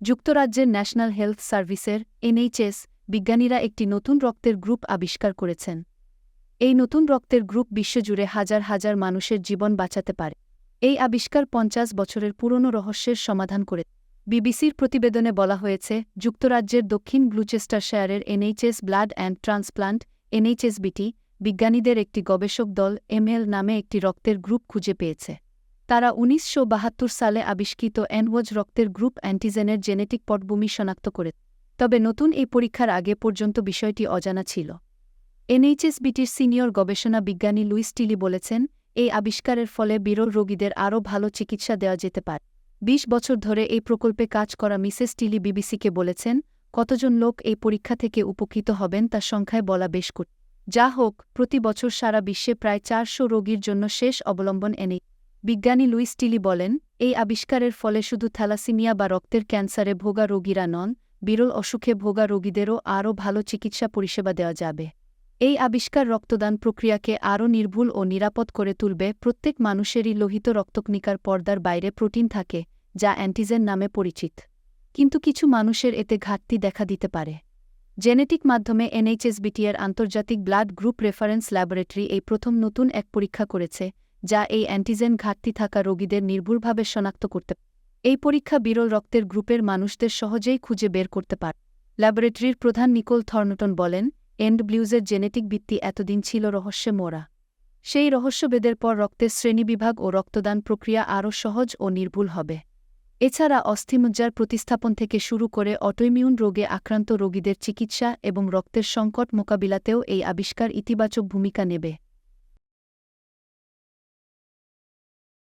যুক্তরাজ্যের national health সার্ভিসের NHS বিজ্ঞানীরা একটি নতুন রক্তের গ্রুপ আবিষ্কার করেছেন। এই নতুন রক্তের গ্রুপ বিশ্বজুড়ে হাজার হাজার মানুষের জীবন বাঁচাতে পারে। এই আবিষ্কার ৫০ বছরের পুরনো রহস্যের সমাধান করে। বিবিসির প্রতিবেদনে বলা হয়েছে, যুক্তরাজ্যের দক্ষিণ গ্লুচেস্টারশায়ারের NHS blood and transplant NHSBT বিজ্ঞানীদের একটি গবেষক দল ML নামে একটি রক্তের গ্রুপ খুঁজে পেয়েছে। তারা ১৯৭২ সালে আবিষ্কৃত NWOJ রক্তের গ্রুপ অ্যান্টিজেনের জেনেটিক পটভূমি শনাক্ত করে। তবে নতুন এই পরীক্ষার আগে পর্যন্ত বিষয়টি অজানা ছিল। NHSBTর সিনিয়র গবেষণা বিজ্ঞানী লুইস টিলি বলেছেন, এই আবিষ্কারের ফলে বিরল রোগীদের আরও ভালো চিকিৎসা দেওয়া যেতে পারে। ২০ বছর ধরে এই প্রকল্পে কাজ করা মিসেস টিলি বিবিসিকে বলেছেন, কতজন লোক এই পরীক্ষা থেকে উপকৃত হবেন তা সংখ্যায় বলা বেশ কঠিন। যা হোক, প্রতি বছর সারা বিশ্বে প্রায় ৪০০ রোগীর জন্য শেষ অবলম্বন বিজ্ঞানী লুইস টিলি বলেন, এই আবিষ্কারের ফলে শুধু থ্যালাসেমিয়া বা রক্তের ক্যান্সারে ভোগা রোগীরা নন, বিরল অসুখে ভোগা রোগীদেরও আরও ভালো চিকিৎসা পরিষেবা দেওয়া যাবে। এই আবিষ্কার রক্তদান প্রক্রিয়াকে আরও নির্ভুল ও নিরাপদ করে তুলবে। প্রত্যেক মানুষেরই লোহিত রক্তকণিকার পর্দার বাইরে প্রোটিন থাকে, যা অ্যান্টিজেন নামে পরিচিত। কিন্তু কিছু মানুষের এতে ঘাটতি দেখা দিতে পারে। জেনেটিক মাধ্যমে NHSBT এর আন্তর্জাতিক ব্লাড গ্রুপ রেফারেন্স ল্যাবরেটরি এই প্রথম নতুন এক পরীক্ষা করেছে, যা এই অ্যান্টিজেন ঘাটতি থাকা রোগীদের নির্ভুলভাবে শনাক্ত করতে পারে। এই পরীক্ষা বিরল রক্তের গ্রুপের মানুষদের সহজেই খুঁজে বের করতে পারে। ল্যাবরেটরির প্রধান নিকোল থর্নটন বলেন, NWOJের জেনেটিক ভিত্তি এতদিন ছিল রহস্যে মোড়া। সেই রহস্যভেদের পর রক্তের শ্রেণীবিভাগ ও রক্তদান প্রক্রিয়া আরও সহজ ও নির্ভুল হবে। এছাড়া অস্থিমজ্জার প্রতিস্থাপন থেকে শুরু করে অটোইমিউন রোগে আক্রান্ত রোগীদের চিকিৎসা এবং রক্তের সংকট মোকাবিলাতেও এই আবিষ্কার ইতিবাচক ভূমিকা নেবে।